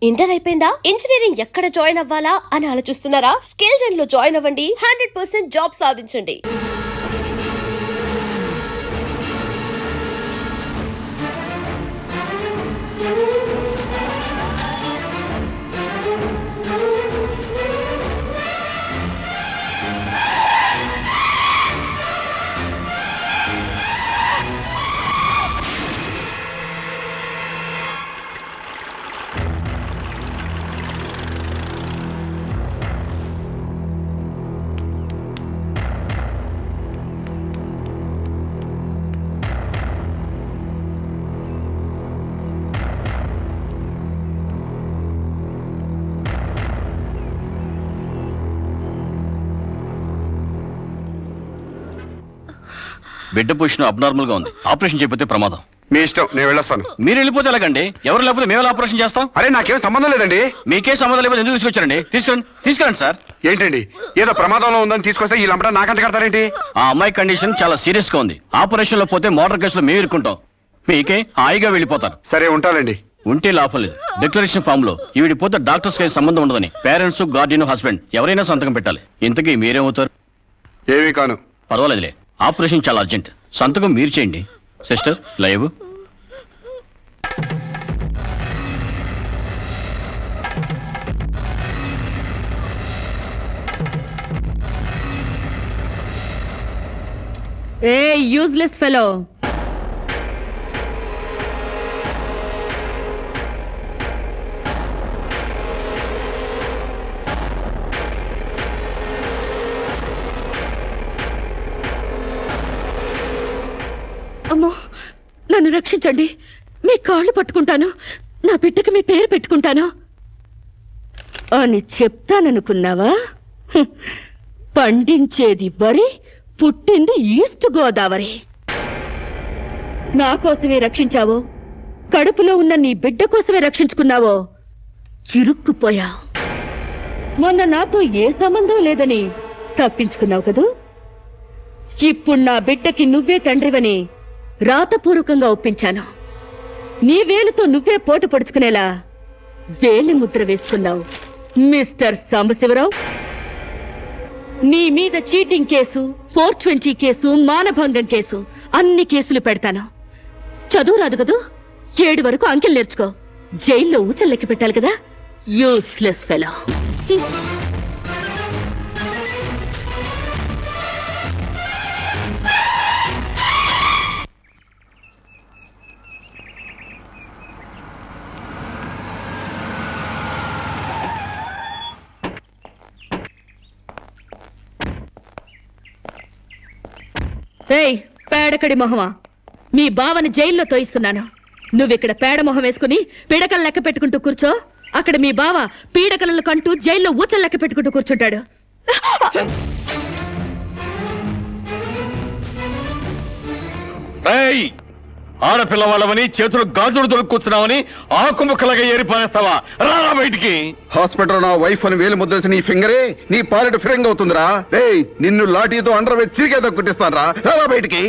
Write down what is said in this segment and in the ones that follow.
Inter అయిపోయిందా? Engineering ఎక్కడ join అవ్వాలా అని ఆలోచిస్తున్నారా? స్కిల్ జెన్ లో జాయిన్ అవ్వండి. 100% జాబ్ సాధించండి. బిడ్డ పొజిషన్ అబ్నార్మల్ గా ఉంది. ఆపరేషన్ చేయకపోతే ప్రమాదం. మీ ఇష్టం, నేను వెళ్ళొస్తాను. మీరు వెళ్ళిపోతే ఎలాగండి? ఎవరు లేకపోతే మేము ఆపరేషన్ చేస్తాం. అరే నాకేం సంబంధం లేదండి. మీకే సంబంధం లేకపోతే ఎందుకు తీసుకొచ్చారండి? తీసుకురండి సార్. ఏంటండి ఏదో ప్రమాదంలో ఉందని తీసుకొస్తే ఈ లంపట నాకంట కడతారేంటి? ఆ అమ్మాయి కండిషన్ చాలా సీరియస్ గా ఉంది. ఆపరేషన్ లో పోతే మోటార్ కేసులో మేము ఇరుక్కుంటాం. మీకే హాయిగా వెళ్ళిపోతారు. సరే ఉంటానండి. ఉంటే లాభం లేదు. డిక్లరేషన్ ఫామ్ లో ఈవిడి పోతే డాక్టర్స్ కి సంబంధం ఉండదని పేరెంట్స్, గార్డియన్, హస్బెండ్ ఎవరైనా సంతకం పెట్టాలి. ఇంతకీ మీరేమవుతారు? ఏమీ కాను. పర్వాలేదులే. ఆపరేషన్ చాలా అర్జెంట్. సంతకం మీరు చేయండి. Sister live. ఏ యూజ్లెస్ ఫెలో, అమ్మో నన్ను రక్షించండి. మీ కాళ్ళు పట్టుకుంటాను. నా బిడ్డకి మీ పేరు పెట్టుకుంటాను అని చెప్తాననుకున్నావా? పండించేది వరి, పుట్టింది ఈస్ట్ గోదావరి. నా కోసమే రక్షించావో, కడుపులో ఉన్న నీ బిడ్డ కోసమే రక్షించుకున్నావో చిరుక్కుపోయావు. మొన్న నాతో ఏ సంబంధం లేదని తప్పించుకున్నావు కదూ. ఇప్పుడు నా బిడ్డకి నువ్వే తండ్రివని రాతపూర్వకంగా ఒప్పించాను. నీ వేలుతో నువ్వే పోటు పొడుచుకునేలా వేలి ముద్ర వేసుకున్నావు మిస్టర్ సాంబశివరావు. నీ మీద చీటింగ్ కేసు, 420 కేసు, మానభంగం కేసు, అన్ని కేసులు పెడతాను. చదువు రాదు కదూ, 7 వరకు అంకెలు నేర్చుకో. జైల్లో ఊచల్లెక్కి పెట్టాలి కదా. Useless fellow. ఏయ్ పేడకడి మొహమా, మీ బావని జైల్లో తోయిస్తున్నాను. నువ్విక్కడ పేడ మొహం వేసుకుని పీడకలు లెక్క పెట్టుకుంటూ కూర్చో. అక్కడ మీ బావ పీడకలను కంటూ జైల్లో ఊచలు లెక్క పెట్టుకుంటూ కూర్చుంటాడు. ఆడపిల్లవాళ్ళవని చేతులు గాజులు దొరుకుతున్నావని ఆకుముక్కలుగా ఏరిపారేస్తావా? రారా బయటికి. హాస్పిటల్ నా వైఫ్ అని వేలు ముద్రేసి నీ ఫింగరే నీ పాలెట్ ఫిరంగ్ అవుతుందిరా. ఏయ్ నిన్ను లాఠీతో అండర్ వేసి చిరిగేదో కుట్టిస్తాను రా. రారా బయటికి.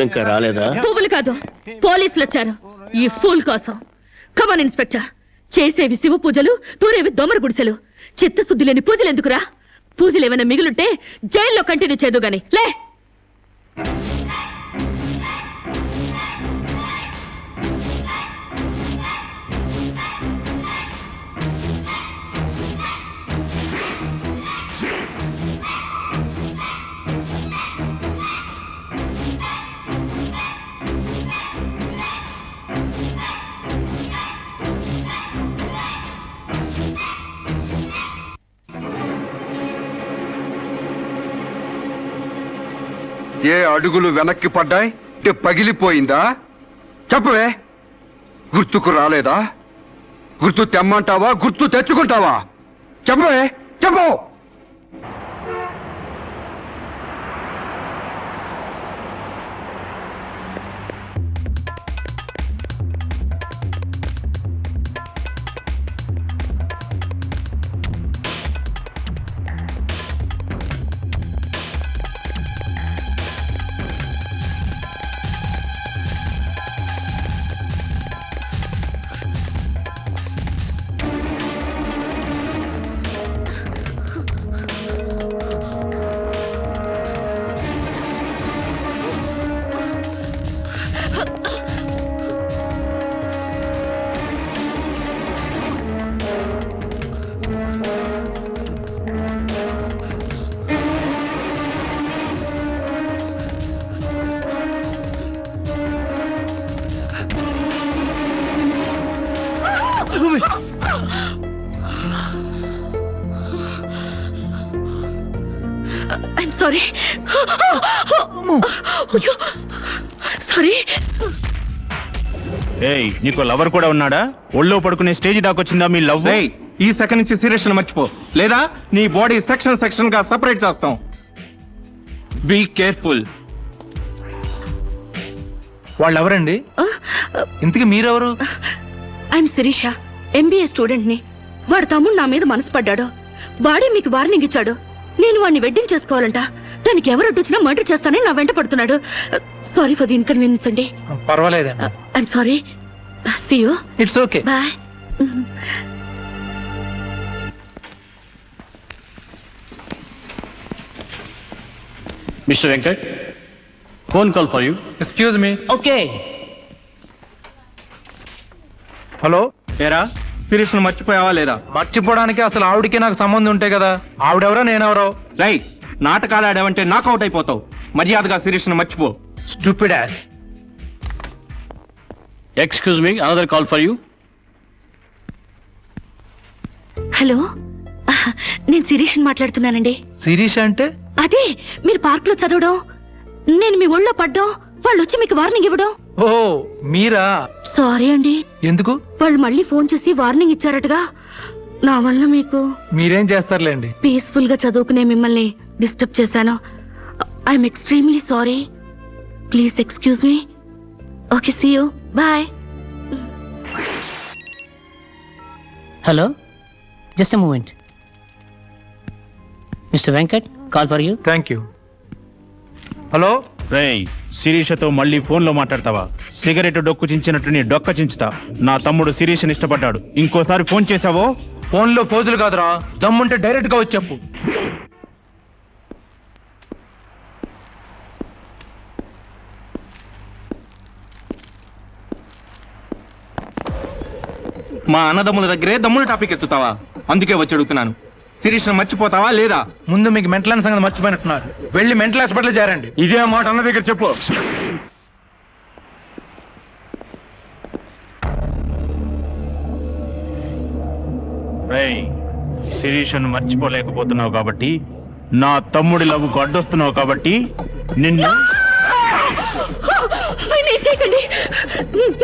ఇంకా రాలేదా? పువ్వులు కాదు, పోలీసులు వచ్చారు ఈ ఫూల్ కోసం. Come on inspector. చేసేవి శివ పూజలు, తూరేవి దొమర గుడిసెలు. చిత్తశుద్ధి లేని పూజలు ఎందుకురా? పూజలు ఏమైనా మిగులుంటే జైల్లో కంటిన్యూ చేదు గాని లే. ఏ అడుగులు వెనక్కి పడ్డాయి? పగిలిపోయిందా? చెప్పవే. గుర్తుకు రాలేదా? గుర్తు తెమ్మంటావా, గుర్తు తెచ్చుకుంటావా? చెప్పవే, చెప్పు. I'm sorry. సారీ. ఏయ్, నీకు లవర్ కూడా ఉన్నాడా? ఒళ్ళో పడుకునే స్టేజ్ దాకొచ్చిందా మీ లవ్? ఈ సెకండ్ నుంచి సీరియస్ మర్చిపో, లేదా నీ బాడీ సెక్షన్ సెక్షన్ గా సెపరేట్ చేస్తాం. Be careful. వాళ్ళు ఎవరండి? ఇంతకీ మీరెవరు? ఐఎమ్ శిరీష, ఎంబీఏ స్టూడెంట్ ని. వాడు తమ్ముడు నా మీద మనసు పడ్డాడు. వాడే మీకు వార్నింగ్ ఇచ్చాడు. నేను వాడిని వెడ్డింగ్ చేసుకోవాలంట. దానికి ఎవరు అడ్డొచ్చినా మర్డర్ చేస్తానని నా వెంట పడుతున్నాడు. సారీ ఫర్ ది ఇన్కన్వీనియన్స్ అండి. పర్వాలేదండి. I'm sorry. See you. It's okay. Bye. Mister Venkat, phone call for you. Excuse me. Okay. Hello. ఏరా, సీరియస్ మర్చిపోయావా లేదా? మర్చిపోవడానికి అసలు ఆవిడికి నాకు సంబంధం ఉంటే కదా. ఆవిడెవరో నేనెవరో. రైట్, నాటకాలు ఆడావంటే నాకౌట్ అయిపోతావు. మర్యాదగా సీరియస్ మర్చిపో. Stupid ass. Excuse me, another call for you. Hello, నేను శిరీష్ మాట్లాడుతున్నానండి. శిరీష్ అంటే? అదే మీరు పార్క్ లో చదవడం, నేను మీ ఒళ్ళో పడ్డం, వాళ్ళు వచ్చి మీకు వార్నింగ్ ఇవ్వడం. ఓ మీరా? సారీ అండి. ఎందుకు? వాళ్ళు మళ్ళీ ఫోన్ చేసి వార్నింగ్ ఇచ్చారటగా. నా వల్ల మీకు. మీరేం చేస్తారులేండి. పీస్ఫుల్ గా చదువుకునే మిమ్మల్ని డిస్టర్బ్ చేశాను. I'm extremely sorry. Please excuse me. Okay, see you. Bye. Hello, just a moment. Mr. Venkat, call for you. Thank you. Hello. రేయ్, శిరీషతో మళ్ళీ ఫోన్ లో మాట్లాడతావా? సిగరెట్ డొక్కు చించినట్టు నీ డొక్క చించుతా. నా తమ్ముడు శిరీషని ఇష్టపడ్డాడు. ఇంకోసారి ఫోన్ చేసావో ఫోన్లో ఫోజులు కాదురా, దమ్ముంటే డైరెక్ట్ గా వచ్చి చెప్పు. మా అన్నదమ్ముల దగ్గరే దమ్ముల టాపిక్ ఎత్తుతావా? అందుకే వచ్చి అడుగుతున్నాను, సీరియస్ మర్చిపోతావా లేదా? ముందు మీకు మెంటల్ సంగతి మర్చిపోయినట్టున్నారు. వెళ్ళి మెంటల్ హాస్పిటల్ చేరండి. ఇదే మాట అన్న దగ్గర చెప్పు. రేయ్, శిరీషను మర్చిపోలేకపోతున్నావు కాబట్టి, నా తమ్ముడి లవ్వుకు అడ్డొస్తున్నావు కాబట్టి నిన్ను. చేయకండి,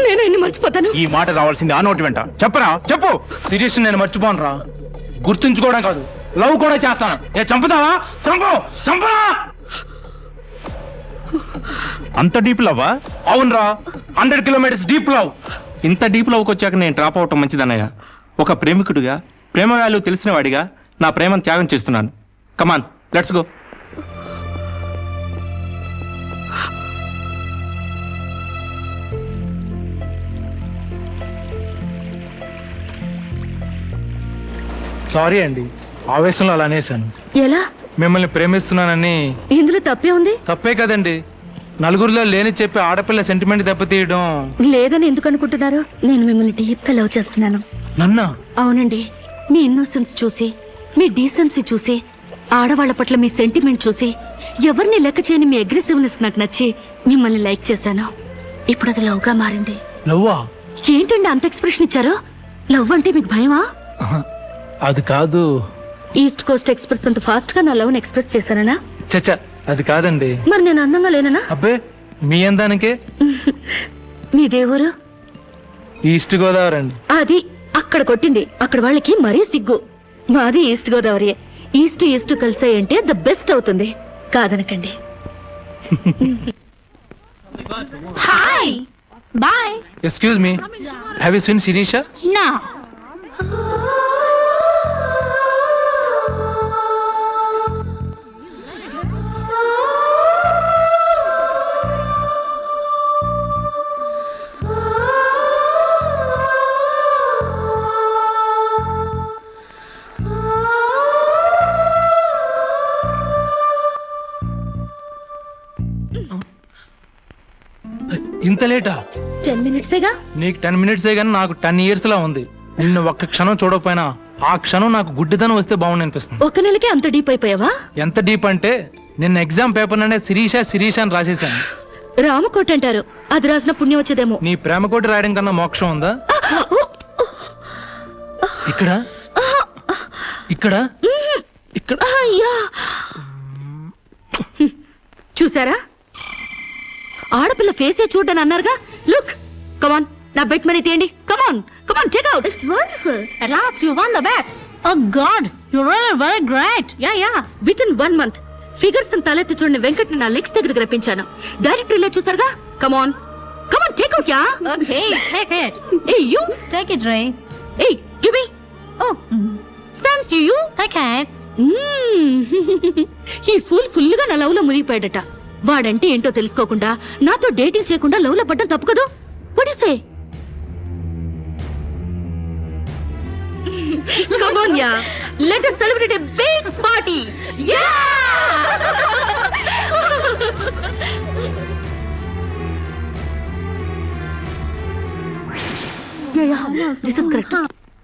నేను ఆయన్ని మర్చిపోతాను. ఈ మాట రావాల్సింది ఆ నోటి వెంట. చెప్పరా, చెప్పు. శిరీష్ నేను మర్చిపోను రా. గుర్తుంచుకోవడం కాదు, లవ్ కూడా చేస్తాను. చంపుతావా? చంపు, చంపరా. అంత డీప్ లవ్వా? అవునరా, 100 కిలోమీటర్స్ డీప్ లవ్. ఇంత డీప్ లవ్కి వచ్చాక నేను డ్రాప్ అవటం మంచిదన్నయ్య. ఒక ప్రేమికుడిగా, ప్రేమ వాల్యూ తెలిసిన వాడిగా నా ప్రేమను త్యాగం చేస్తున్నాను. కమాన్, లెట్స్ గో. సారీ అండి, ఆవేశంలో అలా అనేసాను. ఎలా? మిమ్మల్ని ప్రేమిస్తున్నానని. ఇందులో తప్పే ఉంది? తప్పే కదండి. నలుగురిలో లేని చెప్పి ఆడపిల్ల సెంటిమెంట్ దెబ్బతీయడం. లేదని ఎందుకు అనుకుంటున్నారు? నేను మిమ్మల్ని డీప్ గా లవ్ చేస్తున్నాను. నన్నా? అవునండి. మీ ఇన్నోసెన్స్ చూసి, మీ డీసెన్సీ చూసి, ఆడవాళ్ల పట్ల మీ సెంటిమెంట్ చూసి, ఎవరిని లెక్క చేయని మీ అగ్రెసివ్నెస్ నాకు నచ్చి మిమ్మల్ని లైక్ చేశాను. ఇప్పుడు అది లవ్ గా మారింది. లవ్వా? ఏంటండి అంత ఎక్స్ప్రెషన్ ఇచ్చారు? లవ్ అంటే మీకు భయమా? అది కాదు. ఈస్ట్ కోస్ట్ ఎక్స్ప్రెస్ అంత ఫాస్ట్ గా నా లవ్ ఎక్స్ప్రెస్ చేశానా? చచ్చా, అది కాదండి. మరి నేను అందంగా లేనా? అబ్బే, మీ అందానికే. మీ దేవురు? ఈస్ట్ గోదావరి అండి. అది అక్కడ కొట్టింది. అక్కడ వాళ్ళకి మరీ సిగ్గు. మాది ఈస్ట్ గోదావరి. ఈస్ట్ ఈస్ట్ కలిసాయంటే ద బెస్ట్ అవుతుంది. కాదనకండి. Hi, bye. Excuse me, have you seen Sirisha? నా ఇంత లేటా? 10 మినిట్సేగా. నీకు 10 మినిట్సే గానీ నాకు 10 years లా ఉంది. నిన్ను ఒక్క క్షణం చూడకపోయినా ఆ క్షణం నాకు గుడ్డిదనం వస్తే బాగుంది అనిపిస్తుంది. ఒక నెలకే అంత డీప్ అయిపోయావా? ఎంత డీప్ అంటే నిన్న ఎగ్జామ్ పేపర్ ననే శిరీష శిరీష అని రాసేసాను. రామకోట అంటారు. అది రాసిన పుణ్యం వచ్చేదేమో. నీ ప్రేమ కోటి రాయడం కన్నా మోక్షం ఉందా? ఇక్కడ ఇక్కడ ఇక్కడ అయ్యా చూసారా, ఆడపిల్ల ఫేసే చూడని అన్నారుగా. లుక్, కమాన్, నా బెట్ మనీ తీయండి. Come on come on, take out. It's wonderful. At last you won the bet. Oh God, you're really very great. Yeah. Within 1 month figures తలెత్తి చూడని వెంకట్ నా లెగ్స్ దగ్గరికి రప్పించాను. డైరెక్టరీలో చూసారుగా. Come on take out. Yeah okay, take it. ఏ you take it రే. ఏ give me. Oh thanks you take it. ఈ ఫుల్గా నా లవ్ లో మునిగిపోయాడట. వాడంటే ఏంటో తెలుసుకోకుండా నాతో డేటింగ్ చేయకుండా లవ్ లో పడ్డం తప్పు కదా. What do you say? Come on, yeah. Let us celebrate a big party. Yeah! Yeah. This is correct.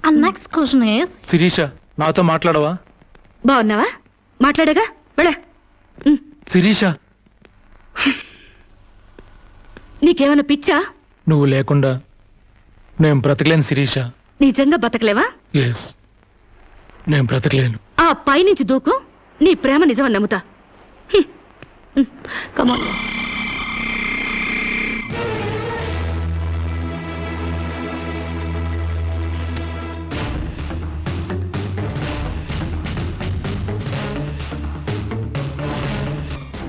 And next question is... Sirisha, నాతో మాట్లాడవా? బాగున్నావా? మాట్లాడగా వెళ్ళ. శిరీష, నీకేమైనా పిచ్చా? నువ్వు లేకుండా నేను బ్రతకలేను శిరీష. నిజంగా బతకలేవా? ఎస్, నేను బ్రతకలేను. ఆ పైనుంచి దూకు, నీ ప్రేమ నిజమని నమ్ముతా. కమాన్.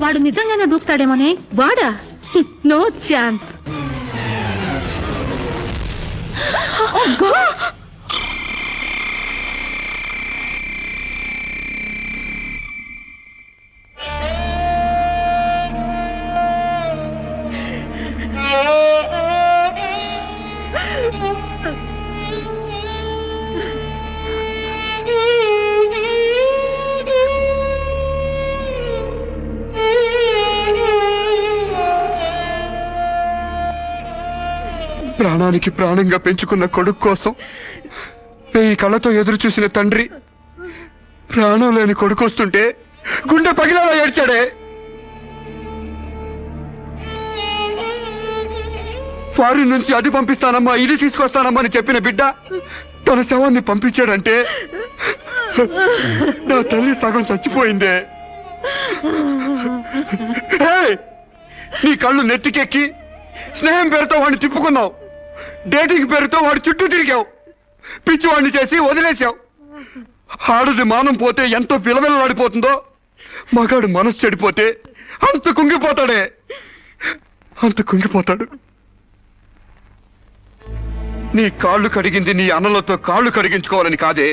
వాడు నిజంగానే దూకుతాడేమోనే. వాడా? No chance. ప్రాణానికి ప్రాణంగా పెంచుకున్న కొడుకు కోసం ఈ కళ్ళతో ఎదురు చూసిన తండ్రి ప్రాణం లేని కొడుకు వస్తుంటే గుండె పగిలేలా ఏడ్చాడే. ఫారిన్ నుంచి అది పంపిస్తానమ్మా, ఇది తీసుకొస్తానమ్మా అని చెప్పిన బిడ్డ తన శవాన్ని పంపించాడంటే నా తల్లి సగం చచ్చిపోయిందే. నీ కళ్ళు నెత్తికెక్కి స్నేహం పేరుతో వాడిని తిప్పుకున్నావు, డేటింగ్ పేరుతో వాడి చుట్టూ తిరిగావు, పిచ్చివాడిని చేసి వదిలేశావు. ఆడది మానం పోతే ఎంతో విలవిలలాడిపోతుందో, మగాడు మనసు చెడిపోతే అంత కుంగిపోతాడు. నీ కాళ్ళు కడిగింది నీ అన్నలతో కాళ్ళు కడిగించుకోవాలని కాదే,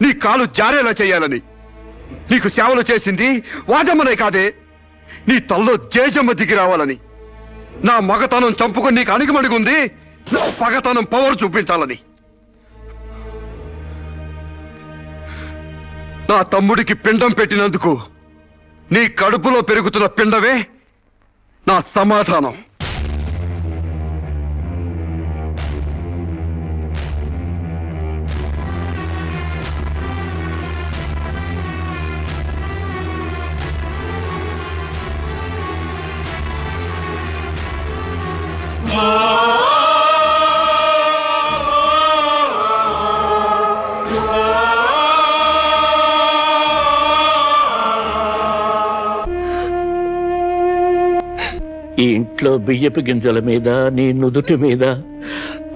నీ కాలు జారేలా చేయాలని. నీకు సేవలు చేసింది వాజమ్మనే కాదే, నీ తల్లో జేజమ్మ దిగి రావాలని. నా మగతనం చంపుకొని నీకు అణిగిమణిగుంది నా పగతనం పవర్ చూపించాలని. నా తమ్ముడికి పిండం పెట్టినందుకు నీ కడుపులో పెరుగుతున్న పిండమే నా సమాధానం. ఈ ఇంట్లో బియ్యపు గింజల మీద నీ నుదుటి మీద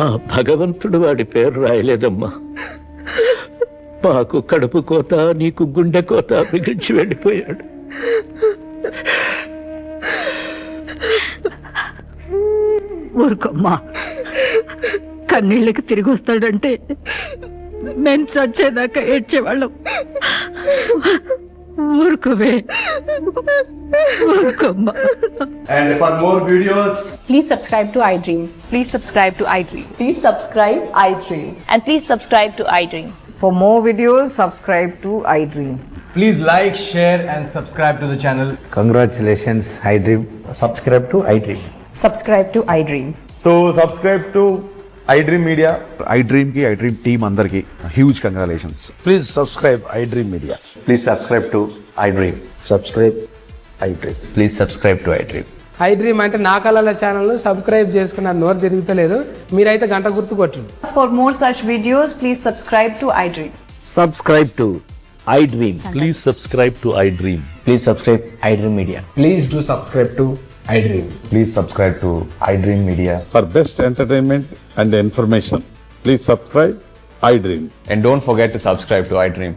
ఆ భగవంతుడు వాడి పేరు రాయలేదమ్మా. మాకు కడుపు కోత, నీకు గుండె కోత మిగిల్చి వెళ్ళిపోయాడు. ఊరుకోమ్మా, కన్నీళ్ళకి తిరిగి వస్తాడంటే మేము చచ్చేదాకా ఏడ్చేవాళ్ళం. ఊరుకోవే, ఊరుకోమ్మా. And for more videos, please subscribe to iDream. Please subscribe to iDream. Please subscribe iDream. And please subscribe to iDream. For more videos, subscribe to iDream. please like, share and subscribe to the channel. Congratulations, iDream. Subscribe to iDream. Subscribe to iDream. So subscribe to iDream Media. iDream ki iDream team andarki huge congratulations. Please subscribe iDream Media. Please subscribe to iDream. Subscribe iDream. Please subscribe to iDream. I dream అంటే నా కళల channel subscribe చేసుకున్నారు, నోరు తిరుగుతలేదు. మీరైతే గంట గుర్తు కొట్టండి. For more such videos, please subscribe to iDream. Subscribe to iDream. Please subscribe to iDream. Please subscribe iDream Media. Please do subscribe to iDream. Please subscribe to iDream Media. For best entertainment and information, please subscribe iDream. And don't forget to subscribe to iDream.